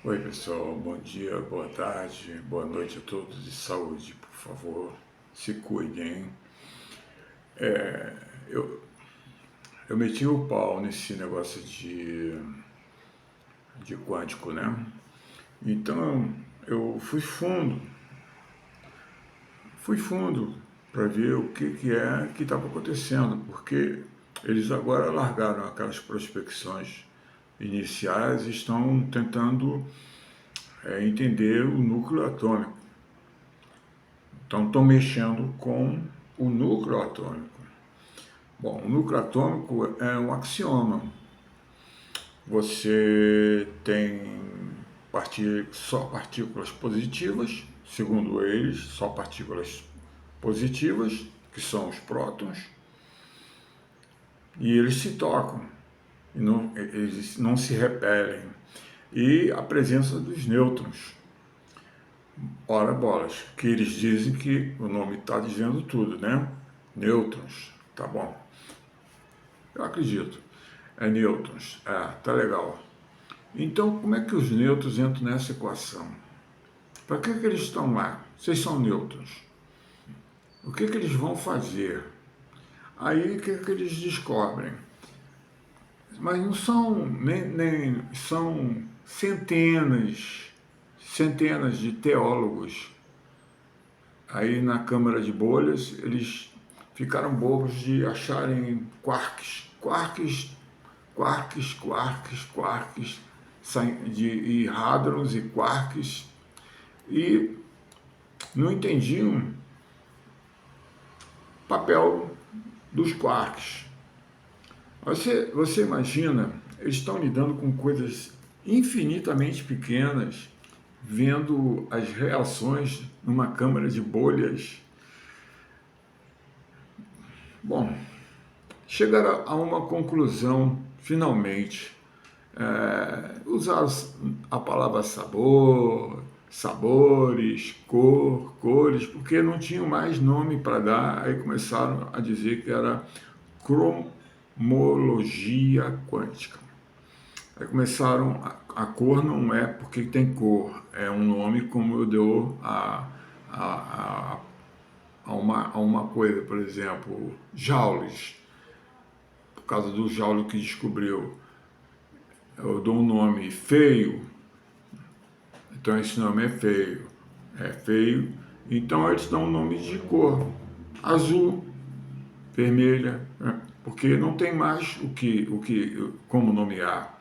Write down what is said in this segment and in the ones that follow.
Oi pessoal, bom dia, boa tarde, boa noite a todos e saúde, por favor, se cuidem. Eu, eu meti o pau nesse negócio de quântico, né? Então eu fui fundo para ver o que é que estava acontecendo, porque eles agora largaram aquelas prospecções iniciais e estão tentando entender o núcleo atômico. Então estão mexendo com o núcleo atômico. Bom, o núcleo atômico é um axioma. Você tem só partículas positivas, segundo eles, só partículas positivas, que são os prótons, e eles se tocam, eles não se repelem. E a presença dos nêutrons. Ora bolas, que eles dizem que o nome está dizendo tudo, né? Nêutrons, tá bom. Eu acredito. É nêutrons. Tá legal. Então, como é que os nêutrons entram nessa equação? Para que eles estão lá? Vocês são nêutrons. O que eles vão fazer? Aí, o que eles descobrem? Mas não são, nem são centenas de teólogos. Aí, na Câmara de Bolhas, eles ficaram bobos de acharem quarks, e hadrons e quarks, e não entendiam o papel dos quarks. Você imagina, eles estão lidando com coisas infinitamente pequenas, vendo as reações numa câmara de bolhas. Bom, chegaram a uma conclusão, finalmente. Usaram a palavra sabor, sabores, cores, porque não tinham mais nome para dar, aí começaram a dizer que era cromologia quântica. Aí começaram, a cor não é porque tem cor, é um nome como eu dou a uma coisa, por exemplo, Joules, por causa do Joule que descobriu. Eu dou um nome feio, então esse nome é feio, então eles dão um nome de cor, azul, vermelha, né? Porque não tem mais como nomear.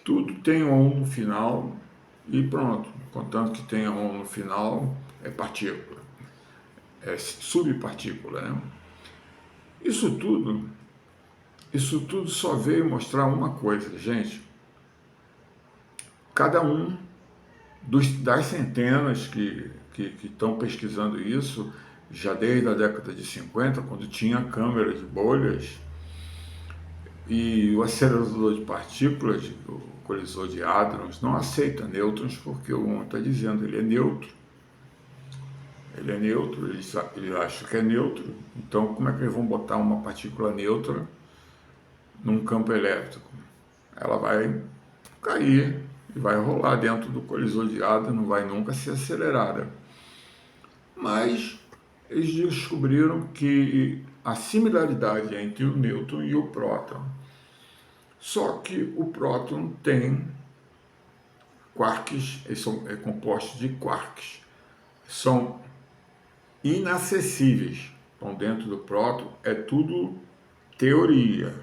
Tudo tem ON no final e pronto. Contanto que tenha ON no final, é partícula, é subpartícula, né? Isso tudo, isso tudo só veio mostrar uma coisa, gente. Cada um das centenas que estão pesquisando isso, já desde a década de 50, quando tinha câmera de bolhas, e o acelerador de partículas, o colisor de hadrons, não aceita nêutrons, porque o ON está dizendo ele é neutro. Ele é neutro, ele acha que é neutro, então como é que eles vão botar uma partícula neutra num campo elétrico? Ela vai cair e vai rolar dentro do colisor de hadrons, não vai nunca ser acelerada. Mas eles descobriram que a similaridade entre o nêutron e o próton. Só que o próton tem quarks, eles são compostos de quarks. São inacessíveis. Então, dentro do próton é tudo teoria.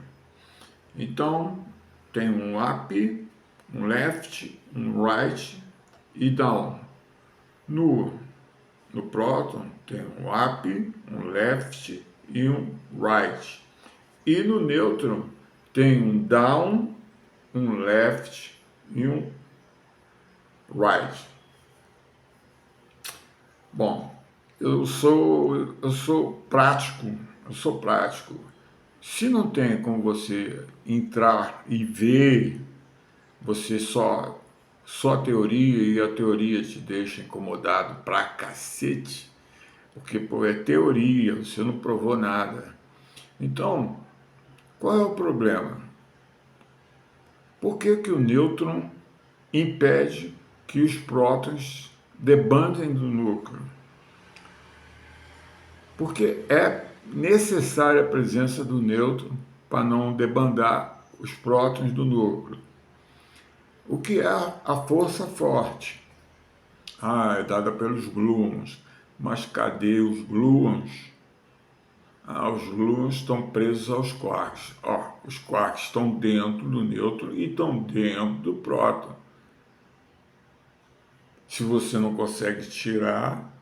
Então, tem um up, um left, um right e down. No próton tem um up, um left e um right. E no nêutron tem um down, um left e um right. Bom, eu sou prático, Se não tem como você entrar e ver, você só a teoria, e a teoria te deixa incomodado pra cacete, porque pô, é teoria, você não provou nada. Então, qual é o problema? Por que o nêutron impede que os prótons debandem do núcleo, porque é necessária a presença do nêutron para não debandar os prótons do núcleo. O que é a força forte? É dada pelos gluons. Mas cadê os gluons? Os gluons estão presos aos quarks. Os quarks estão dentro do nêutron e estão dentro do próton. Se você não consegue tirar...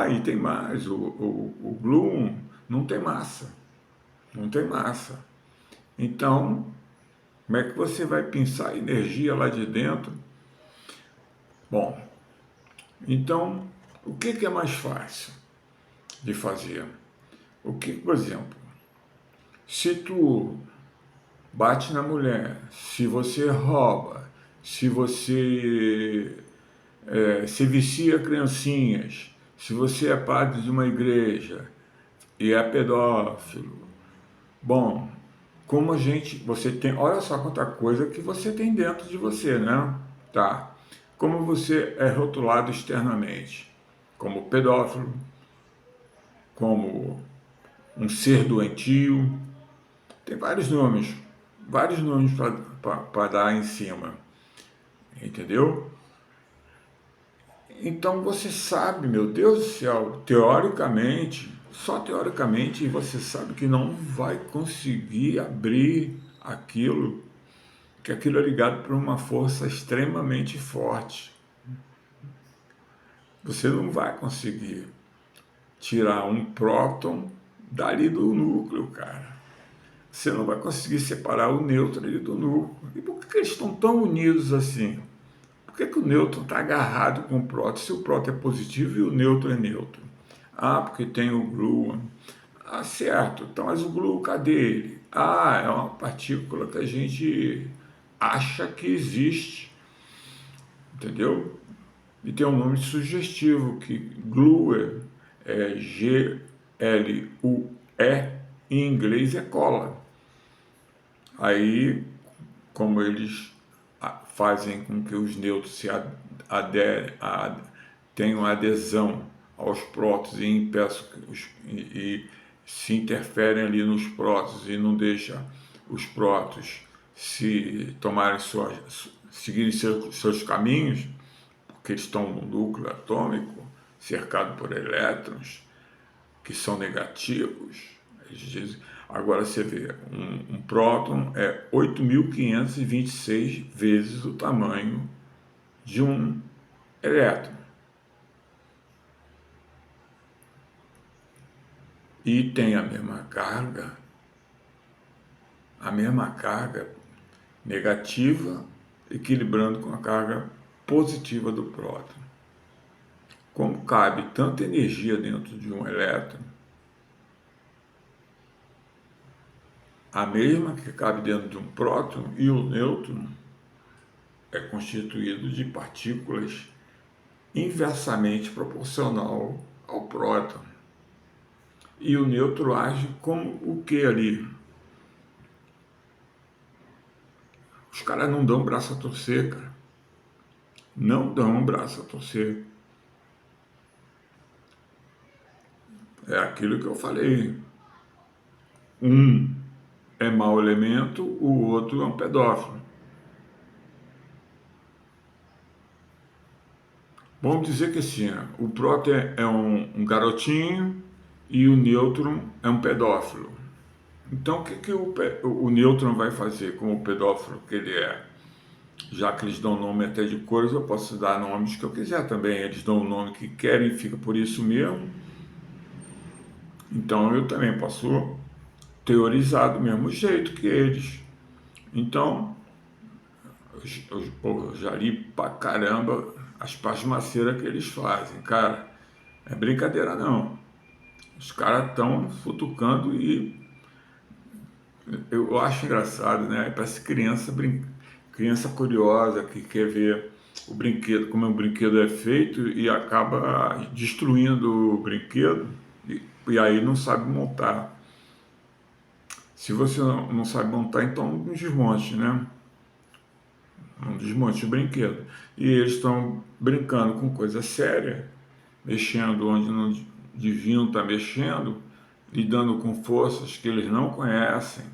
e tem mais, o gluon não tem massa. Não tem massa. Então, como é que você vai pensar energia lá de dentro? Bom, então, o que é mais fácil de fazer? Por exemplo, se tu bate na mulher, se você rouba, se você se vicia criancinhas, se você é padre de uma igreja e é pedófilo, bom, você tem, olha só quanta coisa que você tem dentro de você, né? Tá. Como você é rotulado externamente, como pedófilo, como um ser doentio, tem vários nomes para dar em cima, entendeu? Então você sabe, meu Deus do céu, teoricamente, só teoricamente, você sabe que não vai conseguir abrir aquilo, que aquilo é ligado por uma força extremamente forte. Você não vai conseguir tirar um próton dali do núcleo, cara. Você não vai conseguir separar o nêutron ali do núcleo. E por que eles estão tão unidos assim? Por que o nêutron está agarrado com o próton? Se o próton é positivo e o nêutron é neutro. Porque tem o gluon. Certo. Então, mas o gluon, cadê ele? É uma partícula que a gente acha que existe. Entendeu? E tem um nome sugestivo, que glue é G-L-U-E, em inglês é cola. Aí, como eles fazem com que os nêutrons tenham adesão aos prótons e se interferem ali nos prótons e não deixa os prótons seguirem seus caminhos, porque eles estão no núcleo atômico, cercado por elétrons, que são negativos. Eles dizem, agora você vê, um próton é 8.526 vezes o tamanho de um elétron. E tem a mesma carga negativa, equilibrando com a carga positiva do próton. Como cabe tanta energia dentro de um elétron, a mesma que cabe dentro de um próton, e o nêutron é constituído de partículas inversamente proporcional ao próton. E o nêutron age como o que ali? Os caras não dão braço a torcer, cara. Não dão braço a torcer. É aquilo que eu falei. Um é mau elemento, o outro é um pedófilo. Vamos dizer que assim, o próton é um garotinho e o nêutron é um pedófilo. Então o que o nêutron vai fazer com o pedófilo que ele é? Já que eles dão nome até de cores, eu posso dar nomes que eu quiser também. Eles dão o nome que querem e fica por isso mesmo. Então eu também posso teorizar do mesmo jeito que eles. Então, eu já li pra caramba as pasmaceiras que eles fazem. Cara, é brincadeira não. Os caras estão futucando e eu acho engraçado, né? Parece criança curiosa que quer ver o brinquedo, como o brinquedo é feito e acaba destruindo o brinquedo e aí não sabe montar. Se você não sabe montar, então não desmonte, né? não desmonte o brinquedo. E eles estão brincando com coisa séria, mexendo onde não deviam estar mexendo, lidando com forças que eles não conhecem,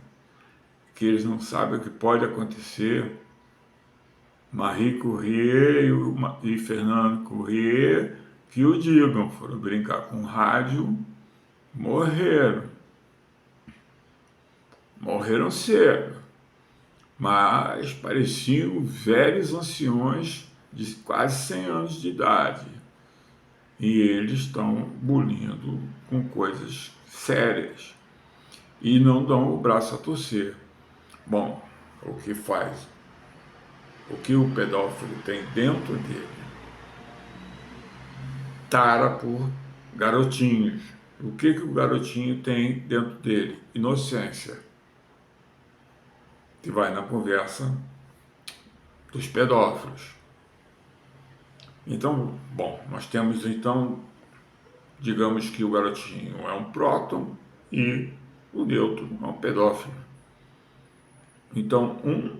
que eles não sabem o que pode acontecer. Marie Curie e Fernando Curie, que o digam, foram brincar com rádio, morreram. Morreram cedo, mas pareciam velhos anciões de quase 100 anos de idade. E eles estão bulindo com coisas sérias e não dão o braço a torcer. Bom, o que faz? O que o pedófilo tem dentro dele? Tara por garotinhos. O que o garotinho tem dentro dele? Inocência. Que vai na conversa dos pedófilos. Então, bom, nós temos então, digamos que o garotinho é um próton e o nêutron é um pedófilo. Então, um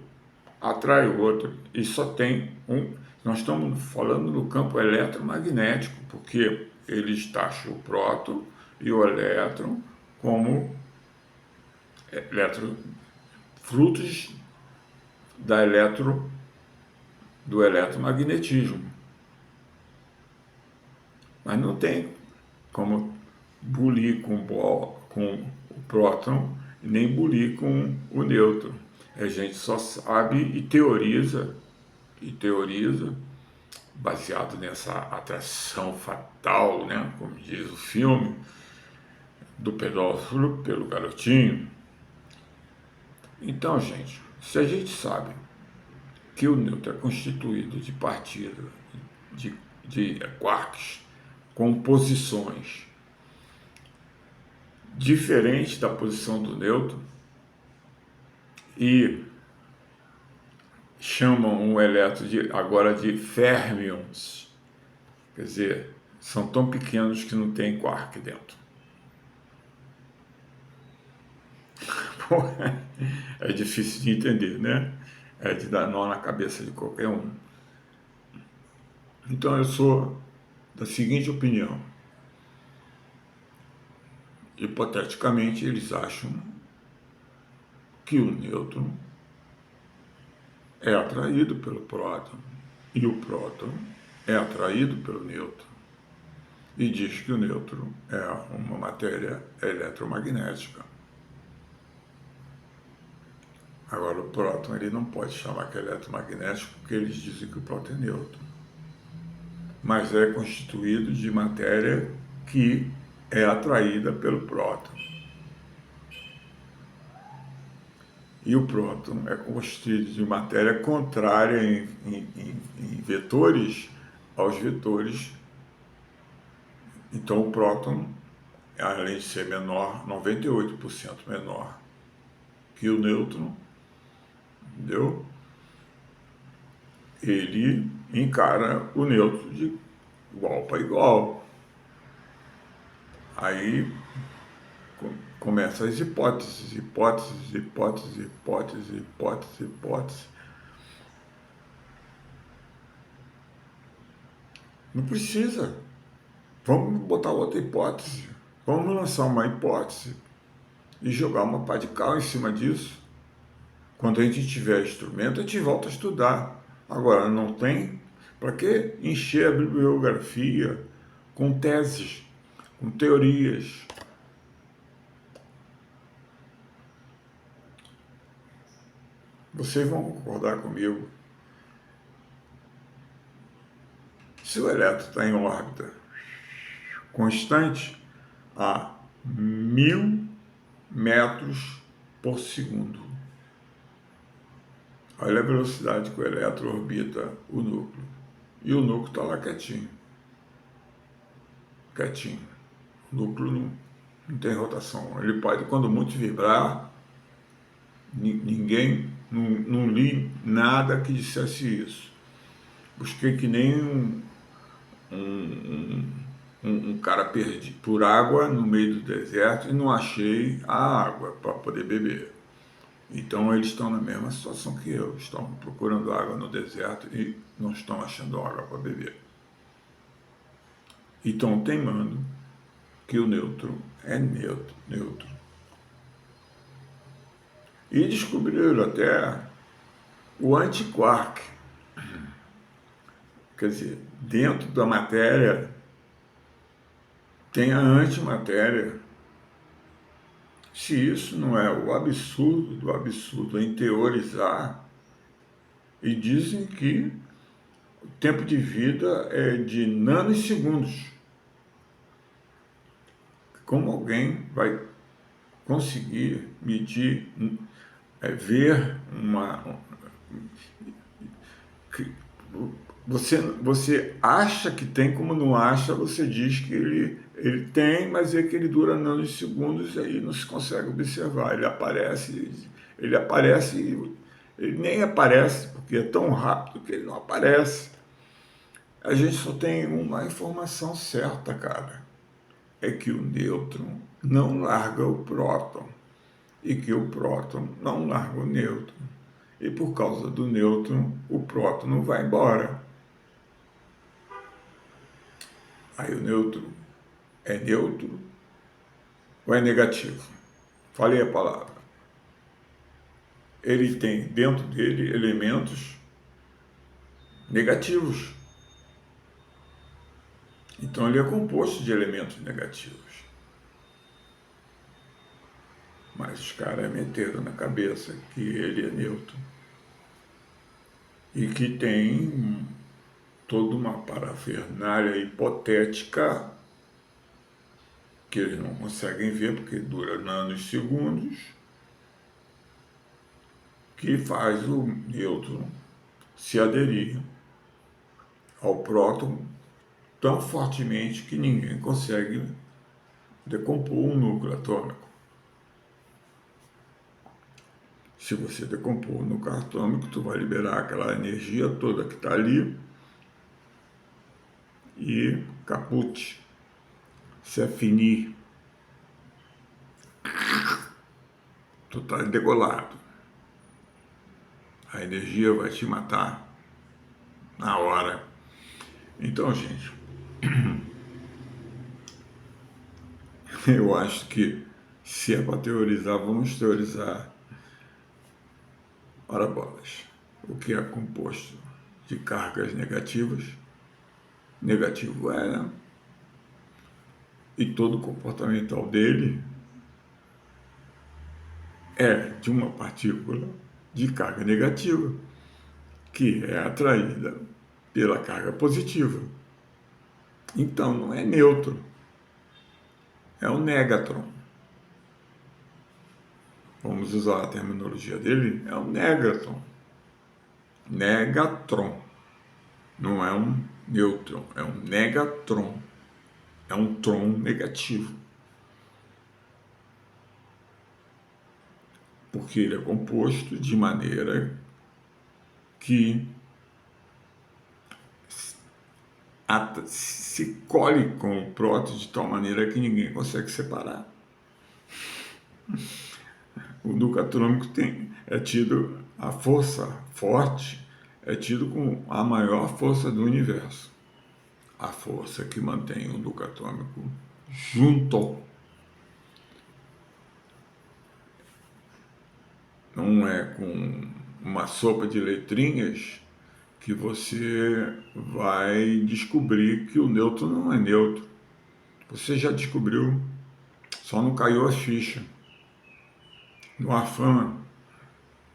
atrai o outro e só tem um. Nós estamos falando no campo eletromagnético, porque eles taxam o próton e o elétron como frutos do eletromagnetismo. Mas não tem como bulir com o próton e nem bulir com o nêutron. A gente só sabe e teoriza, baseado nessa atração fatal, né, como diz o filme, do pedófilo pelo garotinho. Então, gente, se a gente sabe que o nêutron é constituído de partículas, de quarks, com posições diferentes da posição do nêutron, e chamam o elétron agora de férmions, quer dizer, são tão pequenos que não tem quark dentro. É difícil de entender, né? É de dar nó na cabeça de qualquer um. Então eu sou da seguinte opinião: hipoteticamente eles acham que o nêutron é atraído pelo próton e o próton é atraído pelo nêutron, e diz que o nêutron é uma matéria eletromagnética. Agora, o próton ele não pode chamar que é eletromagnético, porque eles dizem que o próton é nêutron, mas é constituído de matéria que é atraída pelo próton. E o próton é constituído de matéria contrária em vetores aos vetores. Então o próton, além de ser menor, 98% menor que o nêutron, entendeu? Ele encara o nêutron de igual para igual. Aí começam as hipóteses. Não precisa. Vamos botar outra hipótese. Vamos lançar uma hipótese e jogar uma pá de cal em cima disso. Quando a gente tiver instrumento, a gente volta a estudar. Agora, não tem? Para que encher a bibliografia com teses, com teorias? Vocês vão concordar comigo. Se o elétron está em órbita constante a 1000 metros por segundo, olha a velocidade que o elétron orbita o núcleo. E o núcleo está lá quietinho. Quietinho. O núcleo não tem rotação. Ele pode, quando muito, vibrar. Ninguém, não li nada que dissesse isso. Busquei que nem um cara perdido por água no meio do deserto e não achei a água para poder beber. Então eles estão na mesma situação que eu, estão procurando água no deserto e não estão achando água para beber. E estão teimando que o nêutron é neutro. E descobriram até o antiquark. Quer dizer, dentro da matéria tem a antimatéria. Se isso não é o absurdo do absurdo em teorizar, e dizem que o tempo de vida é de nanosegundos. Como alguém vai conseguir medir, ver uma. Você acha que tem, como não acha, você diz que ele tem, mas é que ele dura nanosegundos e aí não se consegue observar. Ele aparece, ele nem aparece, porque é tão rápido que ele não aparece. A gente só tem uma informação certa, cara. É que o nêutron não larga o próton e que o próton não larga o nêutron. E por causa do nêutron, o próton não vai embora. Aí o nêutron é neutro ou é negativo? Falei a palavra. Ele tem dentro dele elementos negativos. Então ele é composto de elementos negativos. Mas os caras meteram na cabeça que ele é neutro. E que tem toda uma parafernália hipotética que eles não conseguem ver porque dura nanosegundos, que faz o nêutron se aderir ao próton tão fortemente que ninguém consegue decompor um núcleo atômico. Se você decompor o núcleo atômico, tu vai liberar aquela energia toda que está ali e caput, se finir, tu está degolado. A energia vai te matar na hora. Então, gente, eu acho que se é para teorizar, vamos teorizar. Ora bolas, o que é composto de cargas negativas, negativo é, né? E todo o comportamental dele é de uma partícula de carga negativa, que é atraída pela carga positiva. Então não é neutro, é um négatron. Vamos usar a terminologia dele, é um négatron. Negatron. Não é um nêutron, é um negatron. É um tron negativo. Porque ele é composto de maneira que se colhe com o próton de tal maneira que ninguém consegue separar. O núcleo atômico é tido, a força forte é tido como a maior força do universo. A força que mantém o núcleo atômico junto. Não é com uma sopa de letrinhas que você vai descobrir que o nêutron não é neutro. Você já descobriu, só não caiu a ficha. No afã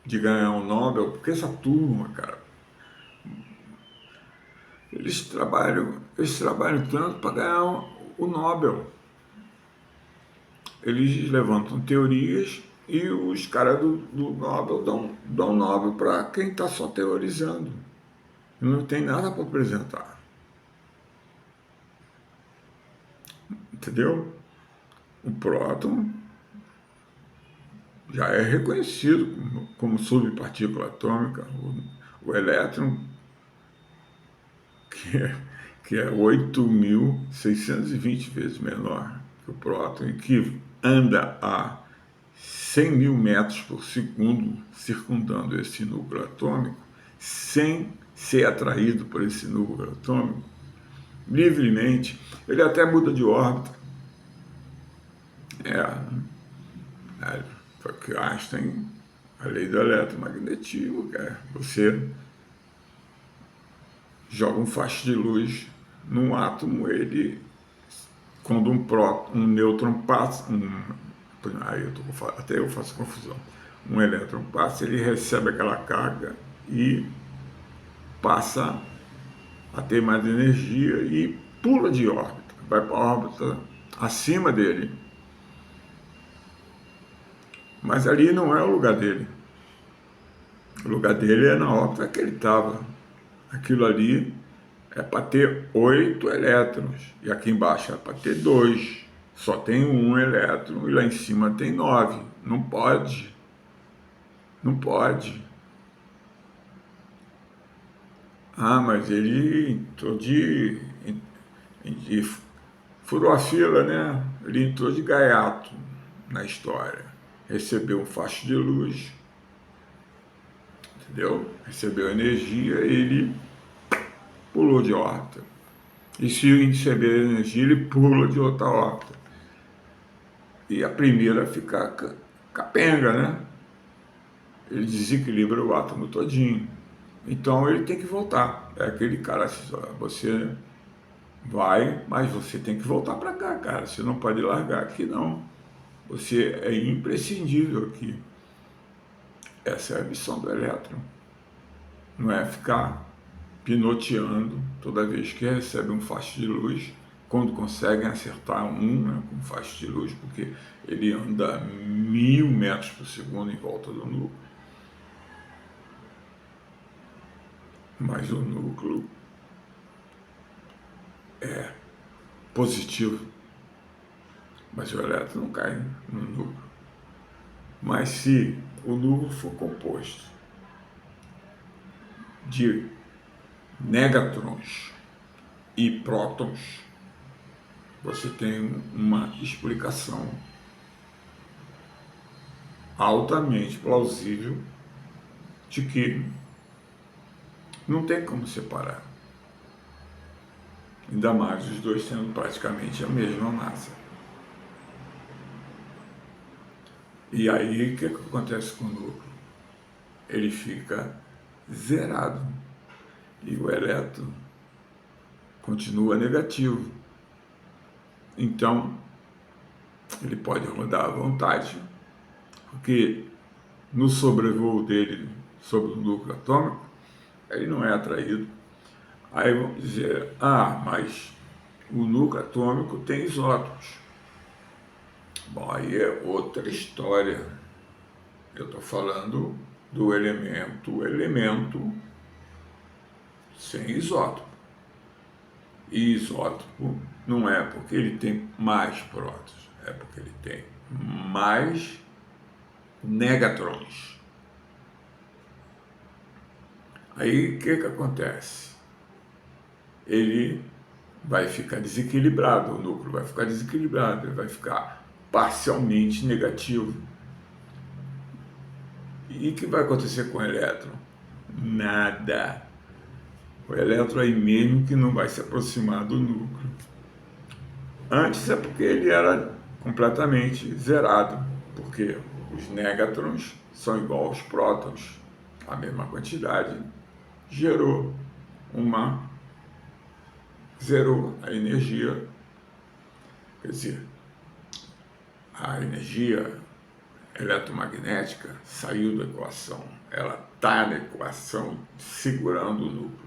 de ganhar um Nobel, porque essa turma, cara, eles trabalham tanto para ganhar o Nobel. Eles levantam teorias e os caras do Nobel dão Nobel para quem está só teorizando. Não tem nada para apresentar. Entendeu? O próton já é reconhecido como subpartícula atômica. O elétron, que é 8.620 vezes menor que o próton e que anda a 100 mil metros por segundo circundando esse núcleo atômico, sem ser atraído por esse núcleo atômico, livremente. Ele até muda de órbita. Porque Einstein, a lei do eletromagnetismo, você joga um faixa de luz num átomo, ele, quando um nêutron passa, até eu faço confusão, um elétron passa, ele recebe aquela carga e passa a ter mais energia e pula de órbita, vai para a órbita acima dele. Mas ali não é o lugar dele. O lugar dele é na órbita que ele estava. Aquilo ali é para ter 8 elétrons. E aqui embaixo é para ter 2. Só tem um elétron e lá em cima tem 9. Não pode. Não pode. Ah, mas ele entrou furou a fila, né? Ele entrou de gaiato na história. Recebeu um facho de luz, entendeu? Recebeu energia, ele pulou de órbita. E se receber energia, ele pula de outra órbita. E a primeira fica capenga, né? Ele desequilibra o átomo todinho. Então ele tem que voltar. É aquele cara assim, você vai, mas você tem que voltar para cá, cara. Você não pode largar aqui, não. Você é imprescindível aqui. Essa é a missão do elétron. Não é ficar pinoteando toda vez que recebe um faixa de luz, quando conseguem acertar né, com faixa de luz, porque ele anda 1000 metros por segundo em volta do núcleo. Mas o núcleo é positivo, mas o elétron não cai no núcleo. Mas se o núcleo for composto de négatrons e prótons, você tem uma explicação altamente plausível de que não tem como separar. Ainda mais os dois tendo praticamente a mesma massa. E aí, o que acontece com o núcleo? Ele fica zerado. E o elétron continua negativo. Então, ele pode rodar à vontade, porque no sobrevoo dele sobre o núcleo atômico, ele não é atraído. Aí vamos dizer, mas o núcleo atômico tem isótopos. Bom, aí é outra história. Eu estou falando do elemento sem isótopo. E isótopo não é porque ele tem mais prótons, é porque ele tem mais négatrons. Aí o que acontece? Ele vai ficar desequilibrado, o núcleo vai ficar desequilibrado, ele vai ficar parcialmente negativo. E o que vai acontecer com o elétron? Nada. O elétron aí mesmo que não vai se aproximar do núcleo. Antes é porque ele era completamente zerado, porque os négatrons são igual aos prótons, a mesma quantidade, zerou a energia, quer dizer, a energia eletromagnética saiu da equação, ela está na equação segurando o núcleo.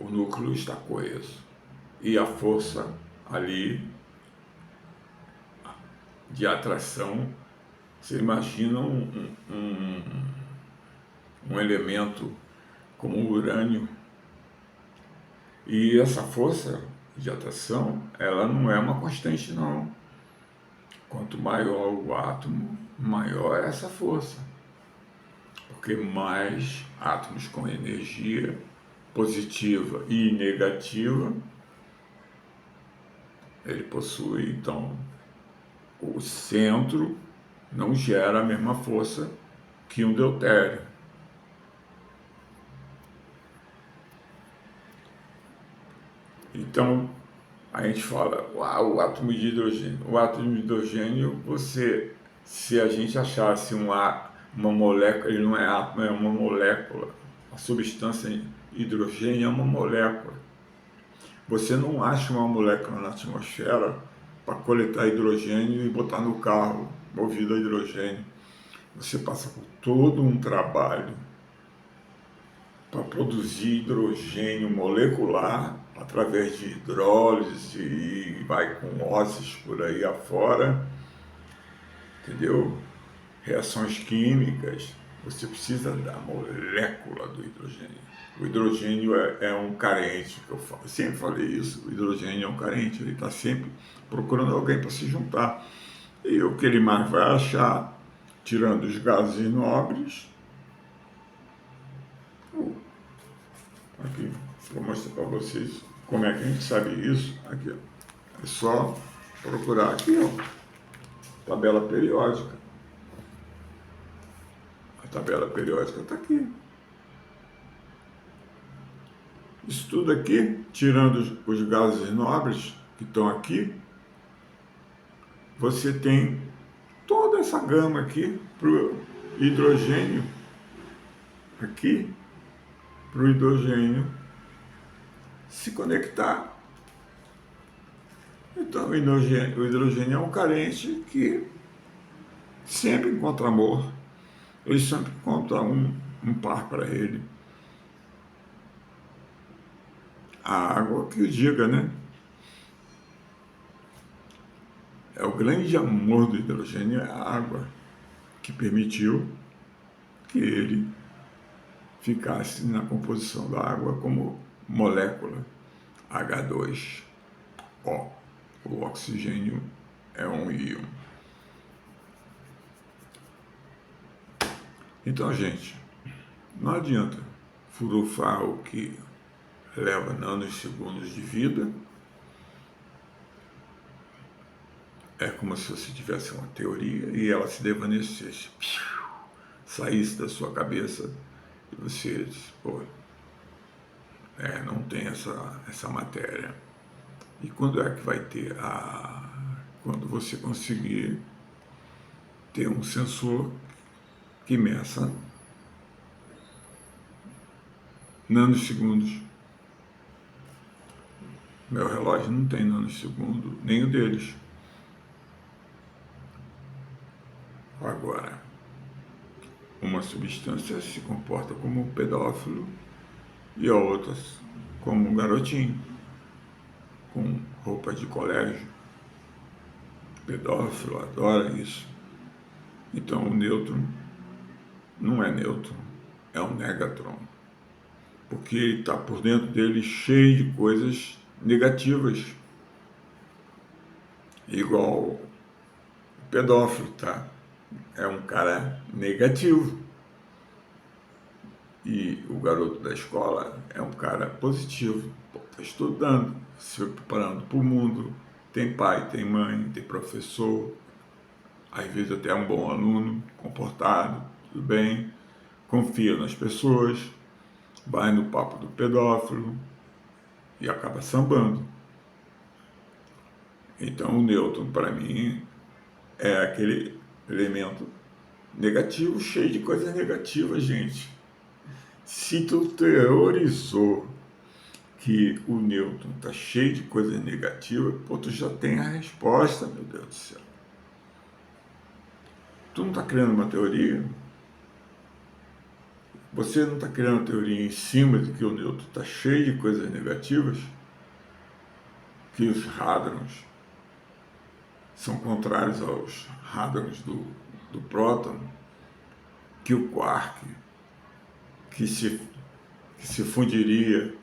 O núcleo está coeso e a força ali de atração, você imagina um elemento como o urânio, e essa força de atração, ela não é uma constante, não. Quanto maior o átomo, maior é essa força, porque mais átomos com energia positiva e negativa Ele possui, então, o centro não gera a mesma força que um deutério. Então, a gente fala, o átomo de hidrogênio. O átomo de hidrogênio, se a gente achasse uma molécula, ele não é átomo, é uma molécula. A substância hidrogênio é uma molécula. Você não acha uma molécula na atmosfera para coletar hidrogênio e botar no carro movido a hidrogênio. Você passa por todo um trabalho para produzir hidrogênio molecular através de hidrólise e vai com ósseos por aí afora, entendeu? Reações químicas, você precisa da molécula do hidrogênio. O hidrogênio é um carente, que eu sempre falei isso, o hidrogênio é um carente, ele está sempre procurando alguém para se juntar. E o que ele mais vai achar, tirando os gases nobres, aqui, vou mostrar para vocês como é que a gente sabe isso. Aqui, ó. É só procurar aqui, ó, tabela periódica. A tabela periódica está aqui. Isso tudo aqui, tirando os gases nobres que estão aqui, você tem toda essa gama aqui para o hidrogênio, aqui, para o hidrogênio se conectar. Então, o hidrogênio é um carente que sempre encontra amor, ele sempre encontra um par para ele. A água que o diga, né? É o grande amor do hidrogênio, é a água, que permitiu que ele ficasse na composição da água como molécula H2O. O oxigênio é um íon. Então, gente, não adianta furufar o que leva nanosegundos de vida. É como se você tivesse uma teoria e ela se desvanecesse, saísse da sua cabeça e você diz, pô, não tem essa matéria. E quando é que vai ter? Quando você conseguir ter um sensor que meça nanosegundos. Meu relógio não tem nanosegundo, nem o deles. Agora, uma substância se comporta como um pedófilo e a outra como um garotinho, com roupa de colégio. O pedófilo adora isso. Então o nêutron não é nêutron, é um negatron, porque ele está por dentro dele cheio de coisas negativas, igual o pedófilo, tá? É um cara negativo. E o garoto da escola é um cara positivo, está estudando, se preparando para o mundo, tem pai, tem mãe, tem professor, às vezes até é um bom aluno, comportado, tudo bem, confia nas pessoas, vai no papo do pedófilo e acaba sambando. Então o nêutron, para mim, é aquele elemento negativo, cheio de coisas negativas, gente. Se tu teorizou que o nêutron está cheio de coisas negativas, pô, tu já tem a resposta, meu Deus do céu. Tu não está criando uma teoria? Você não está criando uma teoria em cima de que o nêutron está cheio de coisas negativas? Que os hadrons são contrários aos hadrons do próton? Que o quark, que se fundiria,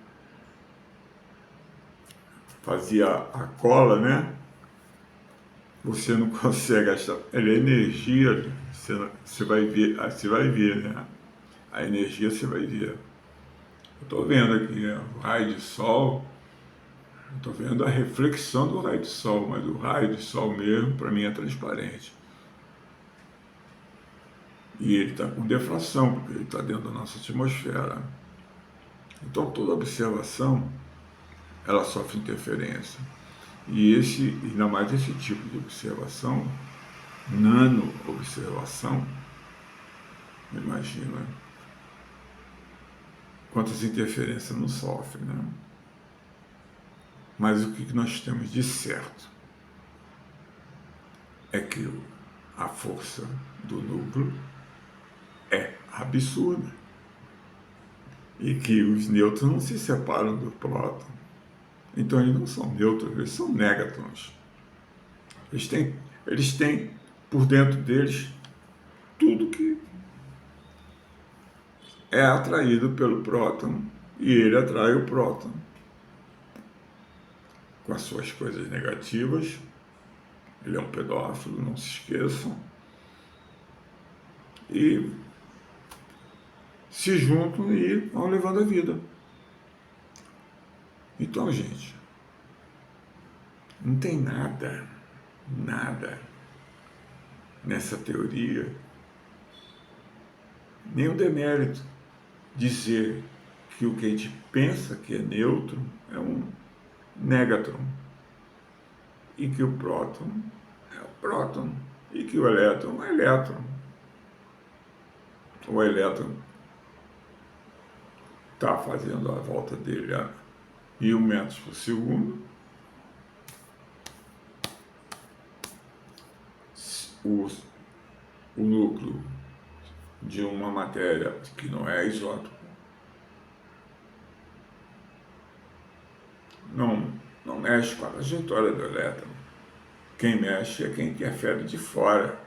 fazia a cola, né? Você não consegue achar. Ele é energia, você vai ver, né? A energia você vai ver. Eu estou vendo aqui, né? O raio de sol, Estou vendo a reflexão do raio do sol, mas o raio do sol mesmo, para mim, é transparente. E ele está com defração, porque ele está dentro da nossa atmosfera. Então, toda observação, ela sofre interferência. E ainda mais esse tipo de observação, nano-observação, imagina quantas interferências não sofre, né? Mas o que nós temos de certo é que a força do núcleo é absurda e que os nêutrons não se separam do próton. Então eles não são nêutrons, eles são négatrons. Eles têm por dentro deles tudo que é atraído pelo próton e ele atrai o próton com as suas coisas negativas. Ele é um pedófilo, não se esqueçam. E se juntam e vão levando a vida. Então, gente, não tem nada nessa teoria, nenhum demérito dizer que o que a gente pensa que é nêutron é um négatron e que o próton é o próton e que o elétron é elétron. O elétron está fazendo a volta dele a 1000 metros por segundo. O núcleo de uma matéria que não é isótopo não mexe com a trajetória do elétron. Quem mexe é quem interfere de fora,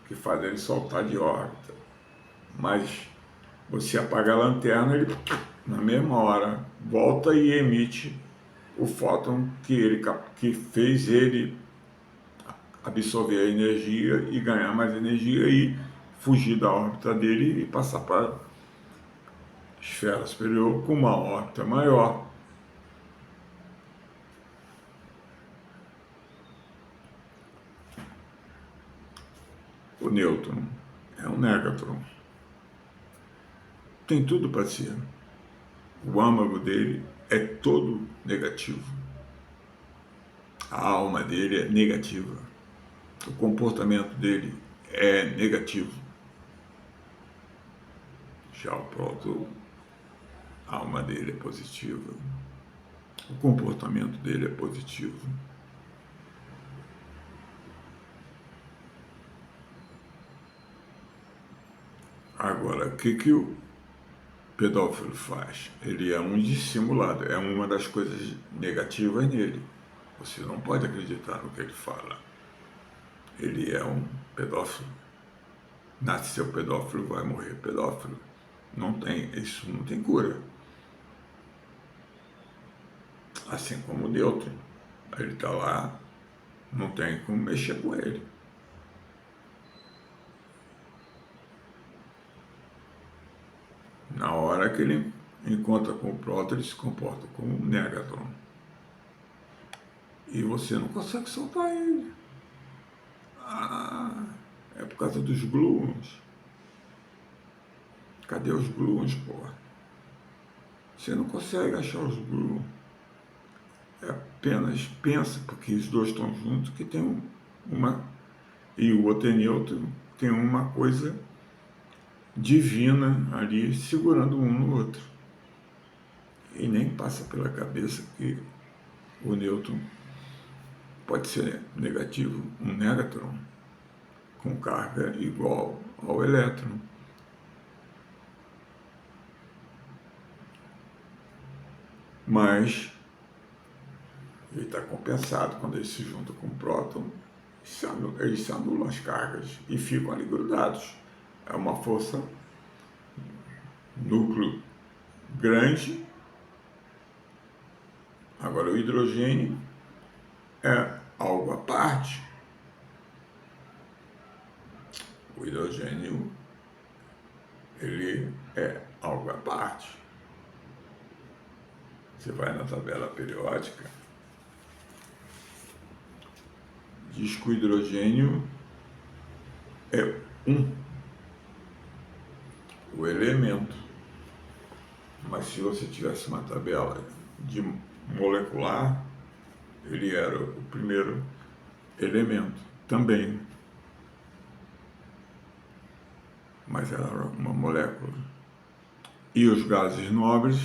que faz ele soltar de órbita. Mas você apaga a lanterna, ele na mesma hora volta e emite o fóton que fez ele absorver a energia e ganhar mais energia e fugir da órbita dele e passar para a esfera superior com uma órbita maior. O nêutron é um négatron. Tem tudo para ser. O âmago dele é todo negativo. A alma dele é negativa. O comportamento dele é negativo. Já o próton, a alma dele é positiva. O comportamento dele é positivo. Agora, o que o pedófilo faz? Ele é um dissimulado, é uma das coisas negativas nele. Você não pode acreditar no que ele fala. Ele é um pedófilo. Nasceu pedófilo, vai morrer pedófilo. Isso não tem cura. Assim como o nêutron. Ele está lá, não tem como mexer com ele. Na hora que ele encontra com o próton, ele se comporta como um négatron. E você não consegue soltar ele. É por causa dos gluons. Cadê os gluons, porra? Você não consegue achar os gluons. É apenas pensa, porque os dois estão juntos, que tem uma... E o outro é neutro, tem uma coisa divina ali, segurando um no outro. E nem passa pela cabeça que o nêutron pode ser negativo, um négatron, com carga igual ao elétron. Mas ele está compensado quando ele se junta com o próton, eles se anulam as cargas e ficam ali grudados. É uma força núcleo grande. Agora, o hidrogênio é algo à parte. O hidrogênio, ele é algo à parte. Você vai na tabela periódica, diz que o hidrogênio é o elemento. Mas se você tivesse uma tabela de molecular, ele era o primeiro elemento também, mas era uma molécula. E os gases nobres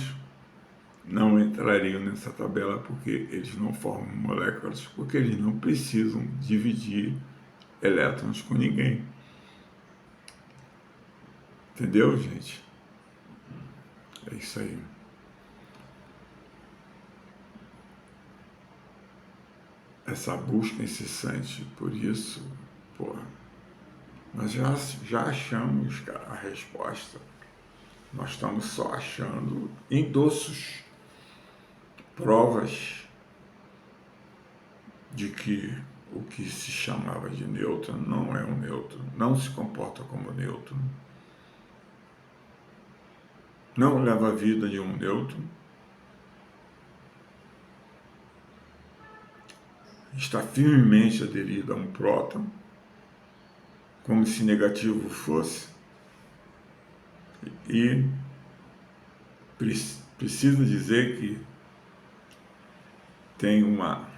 não entrariam nessa tabela porque eles não formam moléculas, porque eles não precisam dividir elétrons com ninguém. Entendeu, gente? É isso aí. Essa busca incessante por isso, porra, nós já achamos, cara, a resposta. Nós estamos só achando endossos, provas de que o que se chamava de nêutron não é um nêutron, não se comporta como nêutron, não leva a vida de um nêutron, está firmemente aderido a um próton, como se negativo fosse, e precisa dizer que tem uma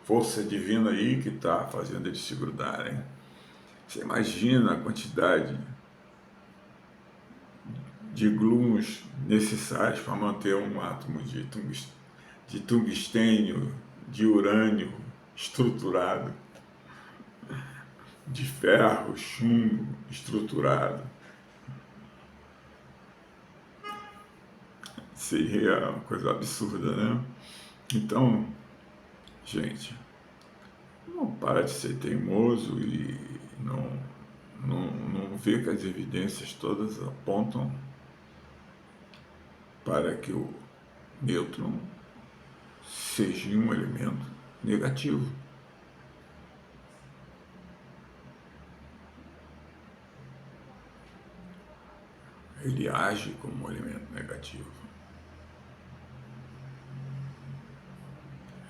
força divina aí que está fazendo eles se grudarem. Você imagina a quantidade de gluons necessários para manter um átomo de tungstênio, de urânio estruturado, de ferro, chumbo estruturado. Seria uma coisa absurda, né? Então, gente, não para de ser teimoso e não vê que as evidências todas apontam para que o nêutron seja um elemento negativo. Ele age como um elemento negativo.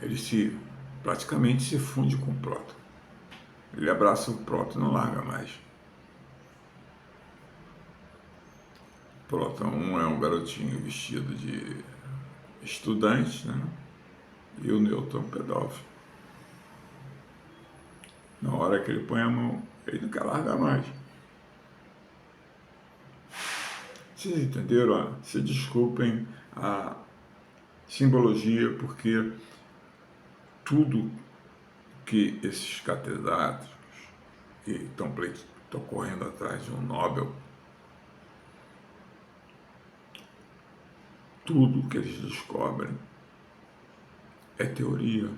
Ele praticamente se funde com o próton. Ele abraça o próton e não larga mais. O próton 1 é um garotinho vestido de estudante, né? E o nêutron pedófilo. Na hora que ele põe a mão, ele não quer largar mais. Vocês entenderam? Se desculpem a simbologia, porque tudo que esses catedráticos que estão correndo atrás de um Nobel, tudo que eles descobrem é teoria.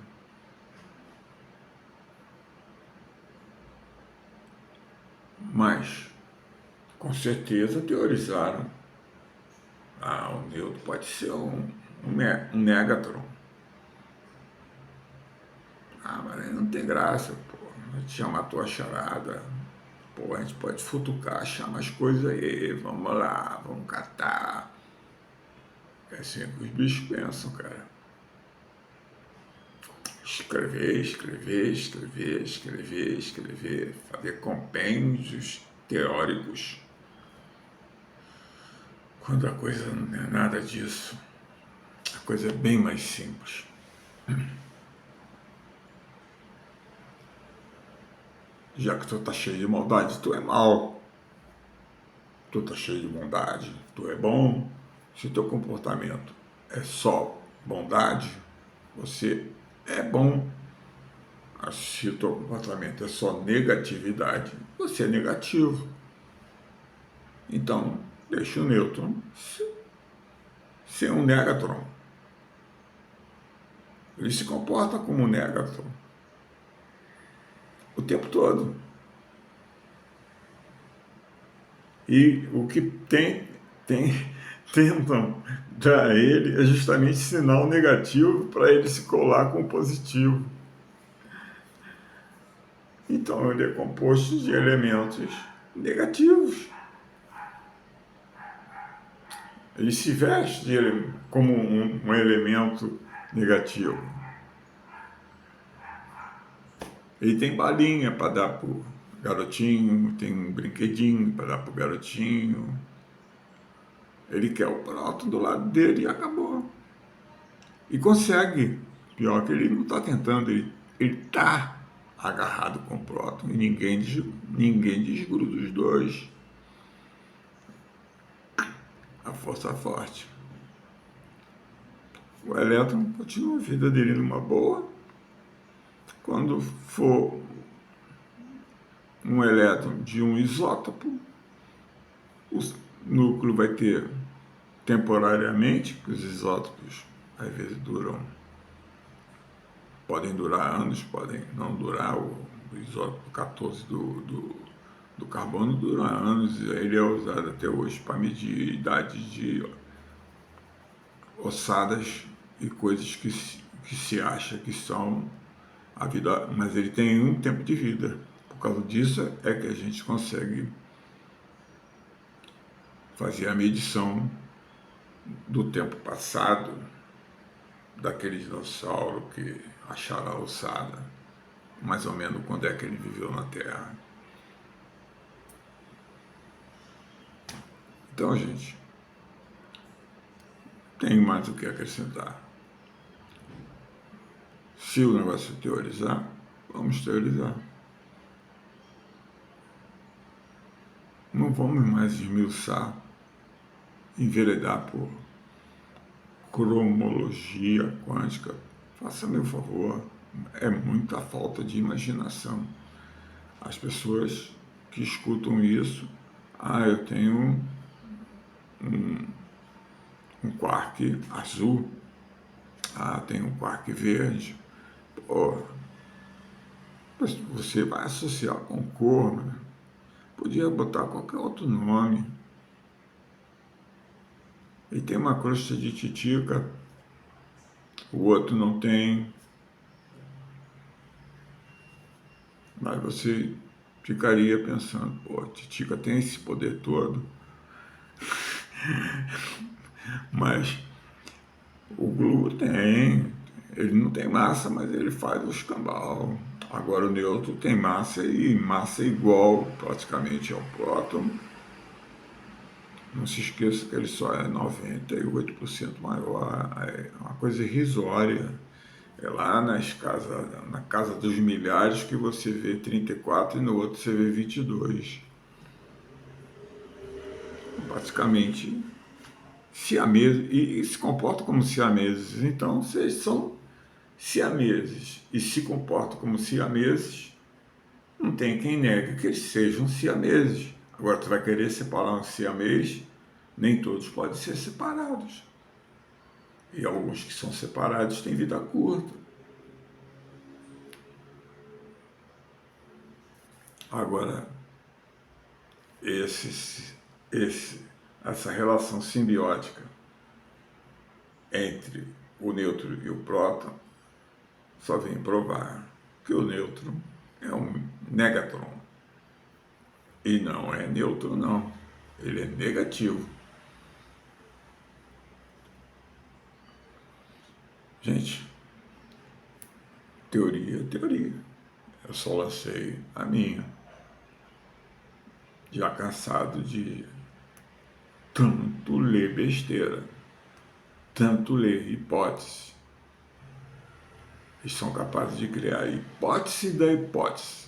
Mas, com certeza, teorizaram. O nêutron pode ser um négatron. Mas aí não tem graça, pô. A gente já matou a charada. Pô, a gente pode futucar, achar mais coisas aí. Vamos lá, vamos catar. É assim que os bichos pensam, cara. Escrever, fazer compêndios teóricos, quando a coisa não é nada disso. A coisa é bem mais simples. Já que tu tá cheio de maldade, tu é mal. Tu tá cheio de bondade, tu é bom. Se teu comportamento é só bondade, você é bom. Se o teu comportamento é só negatividade, você é negativo. Então, deixa o nêutron ser um negatron. Ele se comporta como um negatron o tempo todo. E o que tentam dar a ele é justamente sinal negativo para ele se colar com o positivo. Então ele é composto de elementos negativos. Ele se veste como um elemento negativo. Ele tem balinha para dar pro garotinho, tem um brinquedinho para dar pro garotinho. Ele quer o próton do lado dele e acabou. E consegue. Pior que ele não está tentando, ele está agarrado com o próton e ninguém desgruda os dois. A força forte. O elétron continua a vida dele numa boa. Quando for um elétron de um isótopo, o núcleo vai ter temporariamente, que os isótopos às vezes podem durar anos, podem não durar. O isótopo 14 do carbono dura anos, e ele é usado até hoje para medir idade de ossadas e coisas que se acha que são a vida, mas ele tem um tempo de vida. Por causa disso é que a gente consegue fazer a medição do tempo passado daquele dinossauro que acharam a ossada, mais ou menos quando é que ele viveu na Terra. Então, gente, tem mais o que acrescentar. Se o negócio é teorizar, vamos teorizar. Não vamos mais esmiuçar, enveredar por cromologia quântica. Faça-me o favor, é muita falta de imaginação. As pessoas que escutam isso, eu tenho um quark azul, tenho um quark verde. Pô, você vai associar com cor, né? Podia botar qualquer outro nome. E tem uma crosta de titica, o outro não tem. Mas você ficaria pensando, pô, titica tem esse poder todo. Mas o Glu tem, ele não tem massa, mas ele faz o escambau. Agora o neutro tem massa e massa igual praticamente ao próton. Não se esqueça que ele só é 98% maior, é uma coisa irrisória. É lá na casa dos milhares que você vê 34 e no outro você vê 22. Praticamente siameses, e se comportam como siameses. Então, vocês são siameses e se comportam como siameses, não tem quem negue que eles sejam siameses. Agora, tu vai querer separar um siamês, nem todos podem ser separados. E alguns que são separados têm vida curta. Agora, essa relação simbiótica entre o nêutron e o próton só vem provar que o nêutron é um negatron. E não é nêutron, não. Ele é negativo. Gente, teoria é teoria. Eu só lancei a minha. Já cansado de tanto ler besteira, tanto ler hipótese. Eles são capazes de criar a hipótese da hipótese.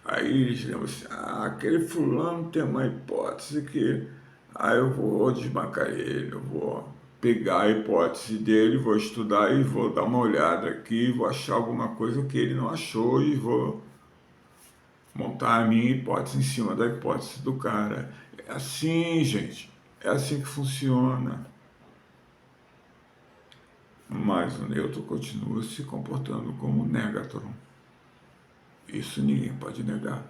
Aí eles lembram assim, aquele fulano tem uma hipótese que eu vou desbancar ele, eu vou pegar a hipótese dele, vou estudar e vou dar uma olhada aqui, vou achar alguma coisa que ele não achou e vou montar a minha hipótese em cima da hipótese do cara. É assim, gente, é assim que funciona. Mas o nêutron continua se comportando como negatron. Isso ninguém pode negar.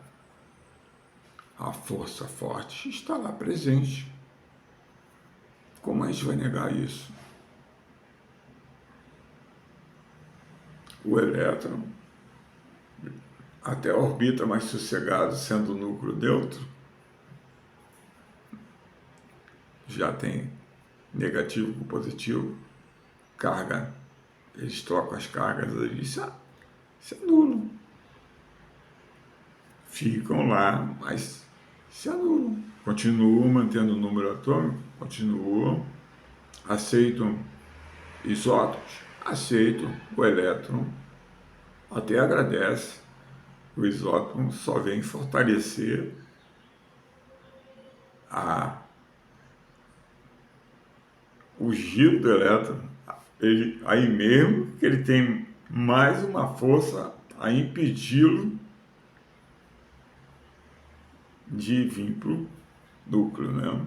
A força forte está lá presente. Como a gente vai negar isso? O elétron, até a orbita mais sossegado, sendo o núcleo neutro, já tem negativo com positivo, carga, eles trocam as cargas, isso é nulo. ficam lá, mas se anulam. Continuam mantendo o número atômico, continuam, aceitam isótopos, aceitam o elétron, até agradece. O isótopo só vem fortalecer a, o giro do elétron. Aí mesmo que ele tem mais uma força a impedi-lo de vir para o núcleo, né?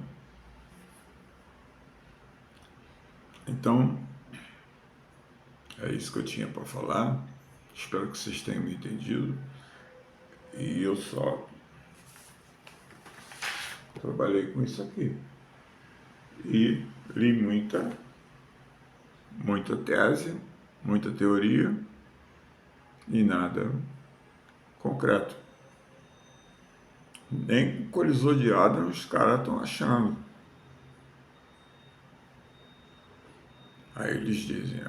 Então, é isso que eu tinha para falar. Espero que vocês tenham me entendido. E eu só trabalhei com isso aqui. E li muita tese, muita teoria e nada concreto. Nem colisor de átomos os caras estão achando. Aí eles dizem,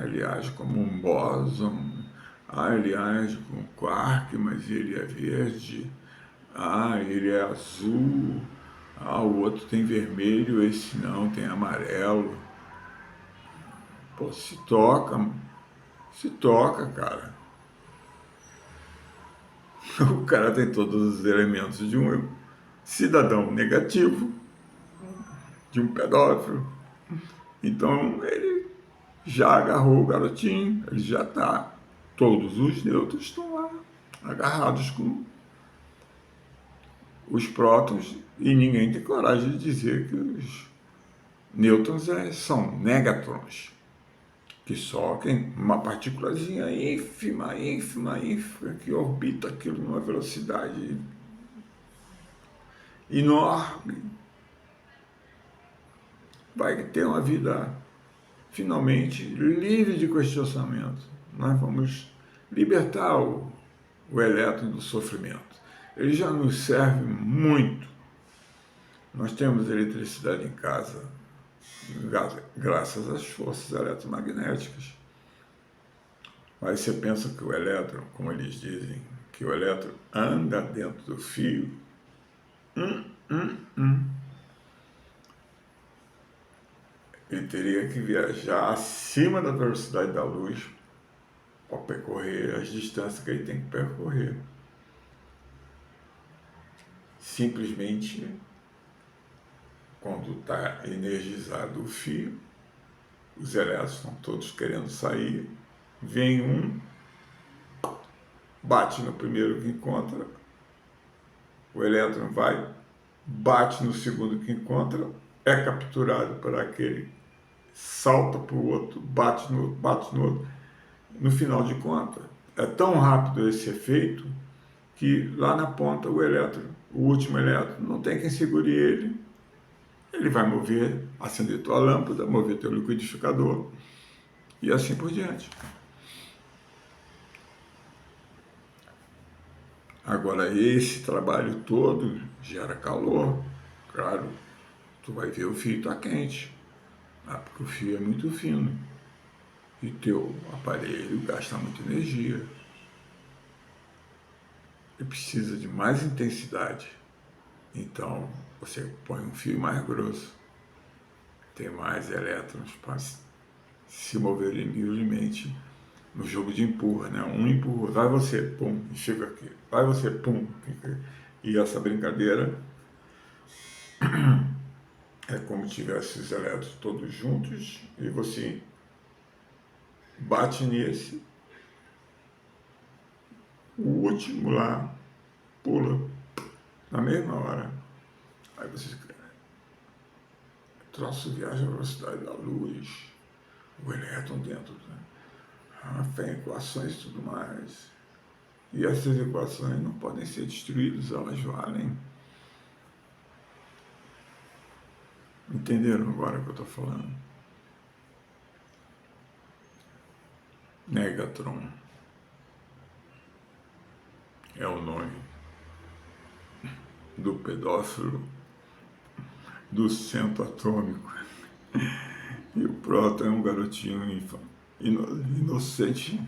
ele age como um bóson, ele age como um quark, mas ele é verde, ele é azul, o outro tem vermelho, esse não, tem amarelo. Pô, se toca, cara. O cara tem todos os elementos de um cidadão negativo, de um pedófilo. Então ele já agarrou o garotinho, ele já está. Todos os nêutrons estão lá, agarrados com os prótons, e ninguém tem coragem de dizer que os nêutrons são negatrons, que só uma partículazinha ínfima, que orbita aquilo numa velocidade enorme, vai ter uma vida finalmente livre de questionamento. Nós vamos libertar o elétron do sofrimento. Ele já nos serve muito. Nós temos eletricidade em casa graças às forças eletromagnéticas. Mas você pensa que o elétron, como eles dizem, que o elétron anda dentro do fio? Ele teria que viajar acima da velocidade da luz para percorrer as distâncias que ele tem que percorrer. Simplesmente, quando está energizado o fio, os elétrons estão todos querendo sair, vem um, bate no primeiro que encontra, o elétron vai, bate no segundo que encontra, é capturado por aquele, salta para o outro, bate no outro. No final de contas, é tão rápido esse efeito que lá na ponta o elétron, o último elétron, não tem quem segure ele. Ele vai mover, acender tua lâmpada, mover teu liquidificador e assim por diante. Agora, esse trabalho todo gera calor. Claro, tu vai ver o fio está quente, porque o fio é muito fino e teu aparelho gasta muita energia. Ele precisa de mais intensidade. Então, você põe um fio mais grosso, tem mais elétrons para se moverem livremente no jogo de empurra, né? Um empurra, vai você, pum, e chega aqui, vai você, pum, e essa brincadeira é como se tivesse os elétrons todos juntos e você bate nesse, o último lá pula na mesma hora. Aí você, o troço viaja à velocidade da luz, o elétron dentro, né? Tem equações e tudo mais. E essas equações não podem ser destruídas, elas valem. Entenderam agora o que eu estou falando? Negatron é o nome do pedófilo do centro atômico. E o próton é um garotinho inocente,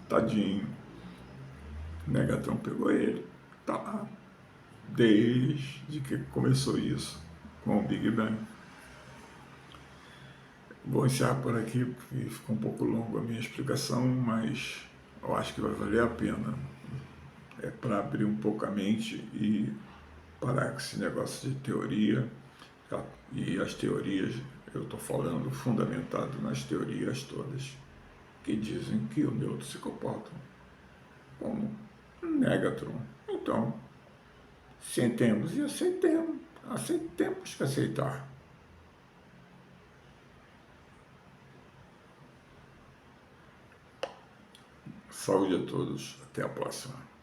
tadinho. Negatron pegou ele. Está lá, desde que começou isso, com o Big Bang. Vou encerrar por aqui, porque ficou um pouco longo a minha explicação, mas eu acho que vai valer a pena. É para abrir um pouco a mente e parar com esse negócio de teoria. Tá? E as teorias, eu estou falando fundamentado nas teorias todas, que dizem que o neutro se comporta como um negatron. Então, sentemos e aceitemos. Temos que aceitar. Saúde a todos. Até a próxima.